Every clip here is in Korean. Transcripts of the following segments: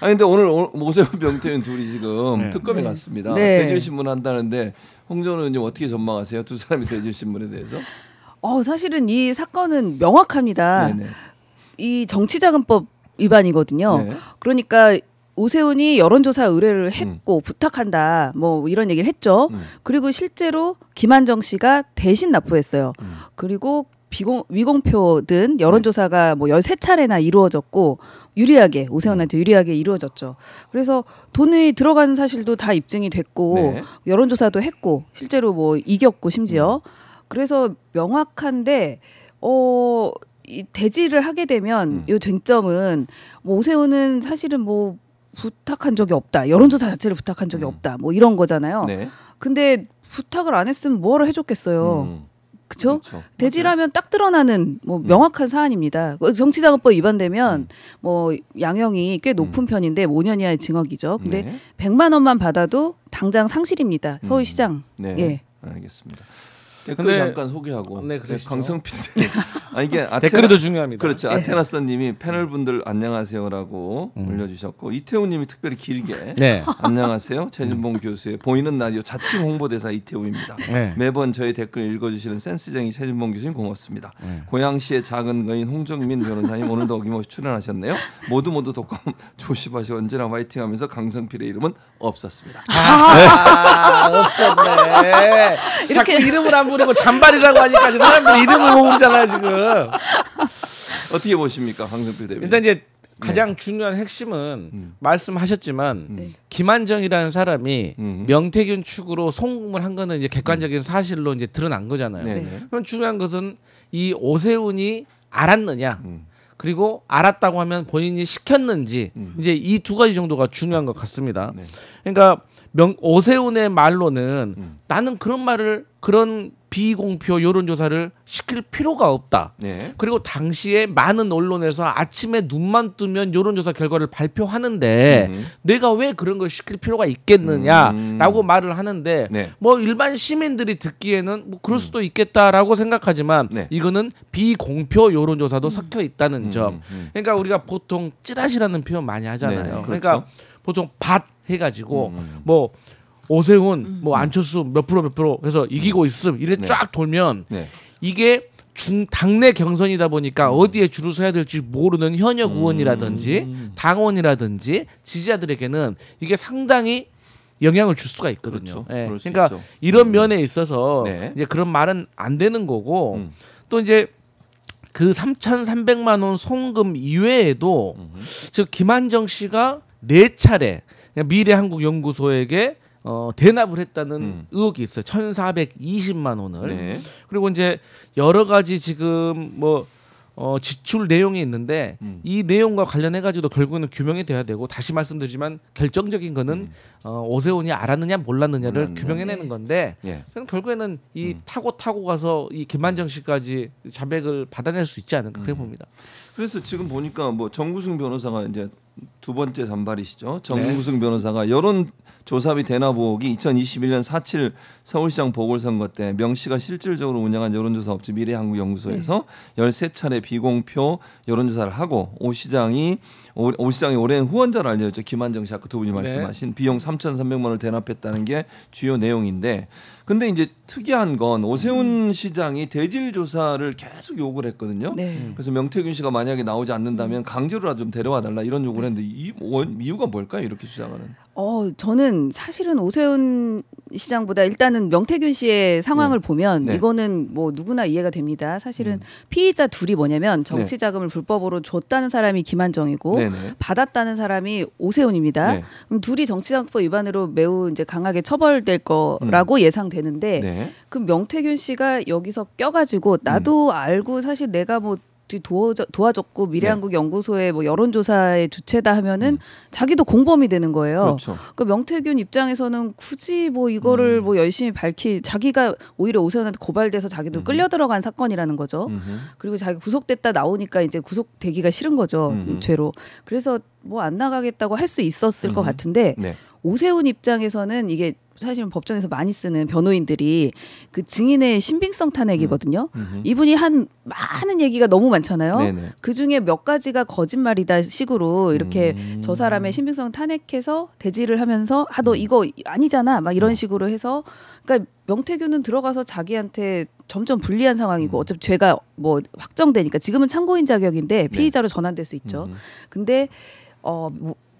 아니 근데 오늘 오세훈 명태균 둘이 지금 특검에 갔습니다. 대질 신문 한다는데 홍정은 의원님 어떻게 전망하세요? 두 사람이 대질 신문에 대해서? 사실은 이 사건은 명확합니다. 네네. 이 정치자금법 위반이거든요. 네. 그러니까 오세훈이 여론조사 의뢰를 했고 부탁한다 뭐 이런 얘기를 했죠. 그리고 실제로 김한정 씨가 대신 납부했어요. 그리고 위공표든 여론조사가 뭐 13차례나 이루어졌고 유리하게 오세훈한테 유리하게 이루어졌죠. 그래서 돈이 들어간 사실도 다 입증이 됐고 네. 여론조사도 했고 실제로 뭐 이겼고 심지어 그래서 명확한데 이 대질을 하게 되면 이 쟁점은 뭐 오세훈은 사실은 뭐 부탁한 적이 없다. 여론조사 자체를 부탁한 적이 없다. 뭐 이런 거잖아요. 네. 근데 부탁을 안 했으면 뭐하러 해줬겠어요. 그렇죠? 대질하면 딱 드러나는 뭐 명확한 사안입니다. 정치자금법 위반되면 뭐 양형이 꽤 높은 편인데 5년 이하의 징역이죠. 근데 네. 100만 원만 받아도 당장 상실입니다. 서울시장. 네. 예. 알겠습니다. 댓글 잠깐 소개하고 네, 강성필 이게 댓글도 중요합니다. 그렇죠. 아테나스님이 패널분들 안녕하세요라고 올려주셨고 이태우님이 특별히 길게 안녕하세요. 최진봉 교수의 보이는 라디오 자칭 홍보대사 이태우입니다. 매번 저희 댓글 읽어주시는 센스쟁이 최진봉 교수님 고맙습니다. 고양시의 작은 거인 홍정민 변호사님 오늘도 어김없이 출연하셨네요. 모두 독감 조심하시고 언제나 화이팅하면서 강성필의 이름은 없었습니다. 없었네. 이렇게 이름을 안 부르고 잔발이라고 하니까 사람들 이름을 모르잖아요 지금. 어떻게 보십니까, 강성필 대변인? 일단 이제 가장 중요한 핵심은 말씀하셨지만 김한정이라는 사람이 명태균 측으로 송금을 한 거는 이제 객관적인 사실로 이제 드러난 거잖아요. 그럼 중요한 것은 이 오세훈이 알았느냐. 그리고 알았다고 하면 본인이 시켰는지 이제 이 두 가지 정도가 중요한 것 같습니다. 그러니까 오세훈의 말로는 나는 그런 비공표 여론조사를 시킬 필요가 없다. 그리고 당시에 많은 언론에서 아침에 눈만 뜨면 여론조사 결과를 발표하는데 내가 왜 그런 걸 시킬 필요가 있겠느냐라고 말을 하는데 뭐 일반 시민들이 듣기에는 뭐 그럴 수도 있겠다라고 생각하지만 이거는 비공표 여론조사도 섞여 있다는 점. 그러니까 우리가 보통 찌라시라는 표현 많이 하잖아요. 그러니까 보통 밭 해가지고 뭐 오세훈 뭐 안철수 몇 프로 해서 이기고 있음 이래 쫙 돌면 이게 당내 경선이다 보니까 어디에 줄을 서야 될지 모르는 현역 의원이라든지 당원이라든지 지지자들에게는 이게 상당히 영향을 줄 수가 있거든요. 그러니까 이런 면에 있어서 이제 그런 말은 안 되는 거고 또 이제 그 3,300만 원 송금 이외에도 즉 김한정 씨가 4차례 미래한국연구소에게 대납을 했다는 의혹이 있어요. 1,420만 원을. 그리고 이제 여러 가지 지금 뭐 지출 내용이 있는데 이 내용과 관련해 가지고도 결국에는 규명이 돼야 되고 다시 말씀드리지만 결정적인 거는 오세훈이 알았느냐 몰랐느냐를 규명해내는 건데 결국에는 이 타고 가서 이 김한정 씨까지 자백을 받아낼 수 있지 않을까 그렇게 봅니다. 그래서 지금 보니까 뭐 정구승 변호사가 이제 두 번째 잔발이시죠. 정구승 변호사가 여론조사비 대납 의혹이 2021년 4.7 서울시장 보궐선거 때 명 씨가 실질적으로 운영한 여론조사 업체 미래한국연구소에서 13차례 비공표 여론조사를 하고 오 시장이 올해는 후원자로 알려졌죠. 김한정 씨 아까 두 분이 말씀하신 비용 3,300만 원을 대납했다는 게 주요 내용인데 근데 이제 특이한 건 오세훈 시장이 대질 조사를 계속 요구를 했거든요. 그래서 명태균 씨가 만약에 나오지 않는다면 강제로라도 좀 데려와 달라 이런 요구를 했는데 이유가 뭘까요? 이렇게 주장하는. 저는 사실은 오세훈 시장보다 일단은 명태균 씨의 상황을 보면 이거는 뭐 누구나 이해가 됩니다. 사실은 피의자 둘이 뭐냐면 정치자금을 불법으로 줬다는 사람이 김한정이고 받았다는 사람이 오세훈입니다. 그럼 둘이 정치자금법 위반으로 매우 이제 강하게 처벌될 거라고 예상되는데 그 명태균 씨가 여기서 껴가지고 나도 알고 사실 내가 뭐 도와줬고 미래한국연구소의 뭐 여론조사의 주체다 하면은 자기도 공범이 되는 거예요. 그 명태균 입장에서는 굳이 뭐 이거를 뭐 열심히 자기가 오히려 오세훈한테 고발돼서 자기도 끌려 들어간 사건이라는 거죠. 그리고 자기 구속됐다 나오니까 이제 구속되기가 싫은 거죠. 죄로. 그래서 뭐 안 나가겠다고 할 수 있었을 것 같은데 오세훈 입장에서는 이게 사실은 법정에서 많이 쓰는 변호인들이 그 증인의 신빙성 탄핵이거든요. 이분이 한 많은 얘기가 너무 많잖아요. 네네. 그중에 몇 가지가 거짓말이다 식으로 이렇게 저 사람의 신빙성 탄핵해서 대지를 하면서 너 이거 아니잖아 막 이런 식으로 해서 그러니까 명태균은 들어가서 자기한테 점점 불리한 상황이고 어차피 죄가 뭐 확정되니까 지금은 참고인 자격인데 피의자로 전환될 수 있죠. 근데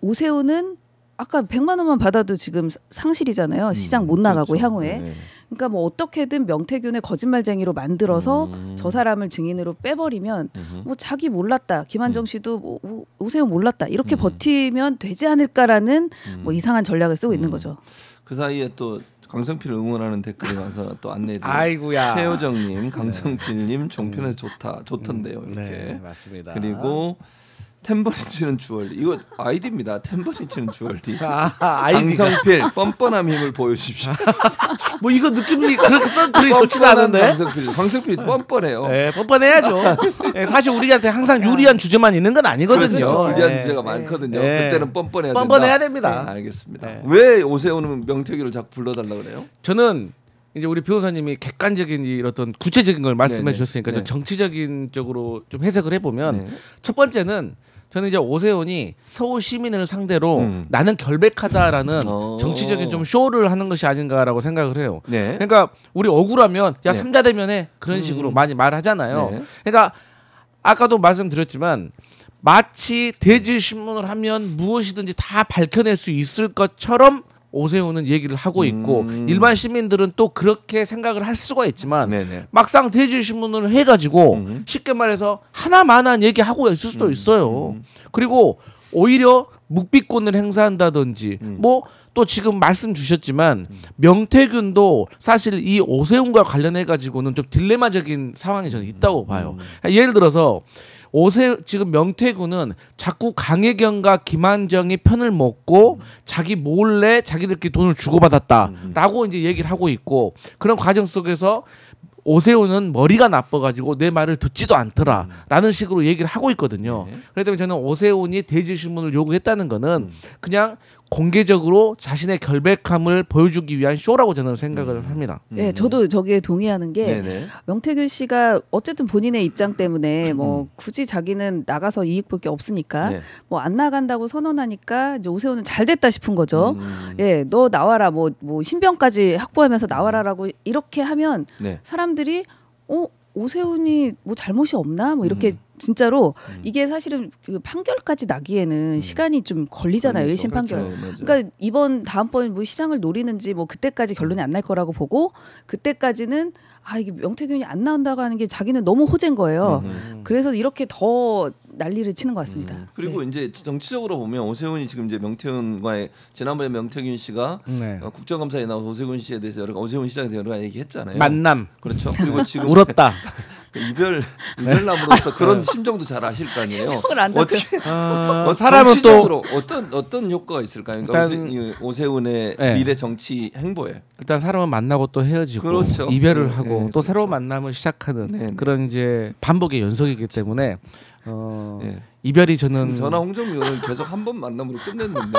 오세훈은 아까 100만 원만 받아도 지금 상실이잖아요. 시장 못 나가고 그렇죠. 향후에. 네. 그러니까 뭐 어떻게든 명태균을 거짓말쟁이로 만들어서 저 사람을 증인으로 빼버리면 뭐 자기 몰랐다. 김한정 씨도 뭐 오세훈 몰랐다. 이렇게 버티면 되지 않을까라는 뭐 이상한 전략을 쓰고 있는 거죠. 그 사이에 또 강성필을 응원하는 댓글이 와서 또 안내드려요. 아이고야. 최효정님, 강성필님 종편에서 좋던데요. 이렇게. 네, 맞습니다. 그리고 탬버린 치는 주얼리 이거 아이디입니다. 탬버린 치는 주얼리. 강성필 뻔뻔함 힘을 보여주십시오. 뭐 이거 느낌이 그렇게 썩그리 좋지 않은데. 강성필이 뻔뻔해요. 네, 뻔뻔해야죠. 네, 사실 우리한테 항상 유리한 주제만 있는 건 아니거든요. 그렇죠. 유리한 주제가 많거든요. 그때는 뻔뻔해야 됩니다. 네, 알겠습니다. 왜 오세훈은 명태균을 자꾸 불러달라 그래요? 저는 이제 우리 변호사님이 객관적인 이 어떤 구체적인 걸 말씀해 주셨으니까 좀 정치적인 쪽으로 좀 해석을 해보면 첫 번째는 저는 이제 오세훈이 서울 시민을 상대로 나는 결백하다라는 정치적인 좀 쇼를 하는 것이 아닌가라고 생각을 해요. 그러니까 우리 억울하면 야 삼자 대면해 그런 식으로 많이 말하잖아요. 그러니까 아까도 말씀드렸지만 마치 대질신문을 하면 무엇이든지 다 밝혀낼 수 있을 것처럼 오세훈은 얘기를 하고 있고 일반 시민들은 또 그렇게 생각을 할 수가 있지만 막상 대질신문을 해가지고 쉽게 말해서 하나만한 얘기하고 있을 수도 있어요. 그리고 오히려 묵비권을 행사한다든지 뭐 또 지금 말씀 주셨지만 명태균도 사실 이 오세훈과 관련해 가지고는 좀 딜레마적인 상황이 저는 있다고 봐요. 예를 들어서 지금 명태균은 자꾸 강혜경과 김한정이 편을 먹고 자기 몰래 자기들끼리 돈을 주고받았다라고 이제 얘기를 하고 있고 그런 과정 속에서 오세훈은 머리가 나빠가지고 내 말을 듣지도 않더라라는 식으로 얘기를 하고 있거든요. 그렇기 때문에 저는 오세훈이 대질신문을 요구했다는 거는 그냥 공개적으로 자신의 결백함을 보여주기 위한 쇼라고 저는 생각을 합니다. 네, 저도 저기에 동의하는 게 명태균 씨가 어쨌든 본인의 입장 때문에 뭐 굳이 자기는 나가서 이익 볼 게 없으니까 뭐 안 나간다고 선언하니까 이제 오세훈은 잘 됐다 싶은 거죠. 예, 너 나와라 뭐 신병까지 확보하면서 나와라라고 이렇게 하면 사람들이 오세훈이 뭐 잘못이 없나 뭐 이렇게 진짜로 이게 사실은 그 판결까지 나기에는 시간이 좀 걸리잖아요. 1심 판결. 그렇죠. 그러니까 다음번 뭐 시장을 노리는지 뭐 그때까지 결론이 안 날 거라고 보고 그때까지는 이게 명태균이 안 나온다고 하는 게 자기는 너무 호재인 거예요. 그래서 이렇게 더 난리를 치는 것 같습니다. 그리고 이제 정치적으로 보면 오세훈이 지금 이제 명태균과의 지난번에 명태균 씨가 국정감사에 나와서 오세훈 씨에 대해서 오세훈 시장에 대해서 여러 가지 얘기했잖아요. 만남. 그렇죠. 그리고 지금 울었다. 이별남으로서 그런 심정도 잘 아실 거 아니에요. 사람은 또 어떤 효과가 있을까요? 그러니까 오세훈의 미래 정치 행보에 일단 사람은 만나고 또 헤어지고 그렇죠. 이별을 하고 또 새로운 만남을 시작하는 그런 이제 반복의 연속이기 때문에 이별이 저는 전화 홍정미 의원은 계속 한 번 만남으로 끝냈는데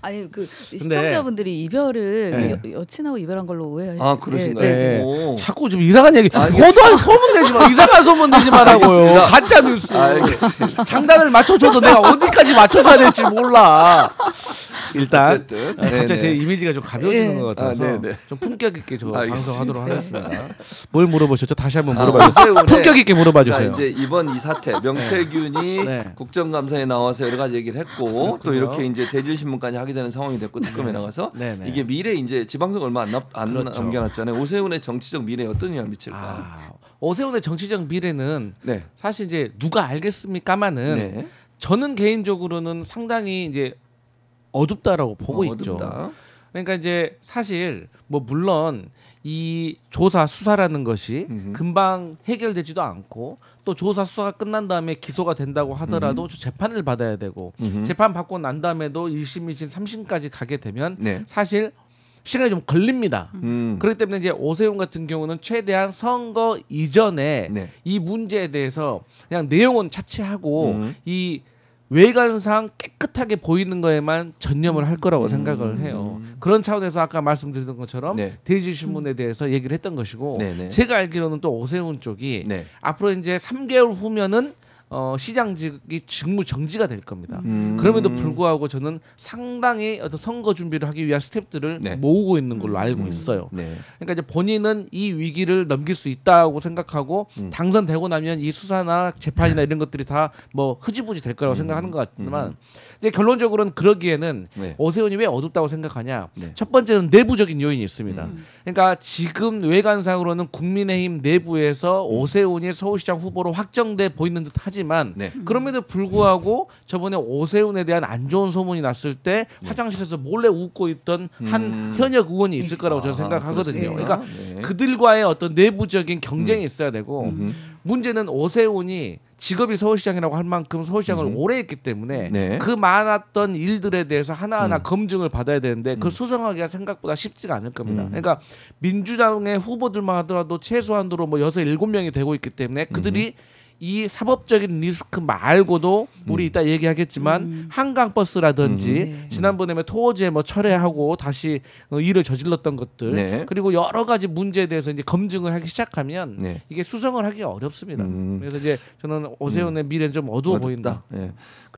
아니 그 시청자분들이 이별을 여친하고 이별한 걸로 오해하시죠. 그러신가요? 자꾸 좀 이상한 얘기 거도한 소문 내지 마. 이상한 소문 내지 말라고요. 가짜 뉴스. 장단을 맞춰줘도 내가 어디까지 맞춰줘야 될지 몰라. 일단 갑자기 제 이미지가 좀 가벼워지는 것 같아서 좀 품격 있게 저 방송하도록 하겠습니다. 뭘 물어보셨죠? 다시 한번 물어봐주세요. 품격 있게 물어봐 주세요. 이제 이번 이 사태 명태균이 국정감사에 나와서 여러 가지 얘기를 했고 또 이렇게 이제 대질신문까지 하게 되는 상황이 됐고 특검에 나가서 이게 미래 이제 지방선 얼마 안 남겨놨잖아요. 오세훈의 정치적 미래에 어떤 영향을 미칠까? 오세훈의 정치적 미래는 사실 이제 누가 알겠습니까마는 저는 개인적으로는 상당히 이제 어둡다라고 보고 있죠. 그러니까 이제 사실 뭐 물론 이 조사 수사라는 것이 금방 해결되지도 않고 또 조사 수사가 끝난 다음에 기소가 된다고 하더라도 재판을 받아야 되고 재판 받고 난 다음에도 1심, 2심, 3심까지 가게 되면 사실 시간이 좀 걸립니다. 그렇기 때문에 이제 오세훈 같은 경우는 최대한 선거 이전에 이 문제에 대해서 그냥 내용은 차치하고 이 외관상 깨끗하게 보이는 거에만 전념을 할 거라고 생각을 해요. 그런 차원에서 아까 말씀드렸던 것처럼 네. 대지신문에 대해서 얘기를 했던 것이고 네네. 제가 알기로는 또 오세훈 쪽이 네. 앞으로 이제 3개월 후면은 시장직이 직무 정지가 될 겁니다. 그럼에도 불구하고 저는 상당히 어떤 선거 준비를 하기 위한 스텝들을 네. 모으고 있는 걸로 알고 있어요. 네. 그러니까 이제 본인은 이 위기를 넘길 수 있다고 생각하고 당선되고 나면 이 수사나 재판이나 이런 것들이 다 뭐 흐지부지 될 거라고 생각하는 것 같지만 이제 결론적으로는 그러기에는 네. 오세훈이 왜 어둡다고 생각하냐? 네. 첫 번째는 내부적인 요인이 있습니다. 그러니까 지금 외관상으로는 국민의힘 내부에서 오세훈이 서울시장 후보로 확정돼 보이는 듯 하지만 네. 그럼에도 불구하고 저번에 오세훈에 대한 안 좋은 소문이 났을 때 화장실에서 몰래 웃고 있던 한 현역 의원이 있을 거라고 저는 생각하거든요. 그렇습니까? 그러니까 네. 그들과의 어떤 내부적인 경쟁이 있어야 되고 문제는 오세훈이 직업이 서울시장이라고 할 만큼 서울시장을 오래 했기 때문에 네. 그 많았던 일들에 대해서 하나하나 검증을 받아야 되는데 그걸 수성하기가 생각보다 쉽지가 않을 겁니다. 그러니까 민주당의 후보들만 하더라도 최소한으로 뭐 6, 7명이 되고 있기 때문에 그들이 이 사법적인 리스크 말고도 우리 이따 얘기하겠지만 한강버스라든지 지난번에 토호제 뭐 철회하고 다시 일을 저질렀던 것들 네. 그리고 여러 가지 문제에 대해서 이제 검증을 하기 시작하면 네. 이게 수성을 하기 어렵습니다. 그래서 이제 저는 오세훈의 미래는 좀 어두워 보인다. 네.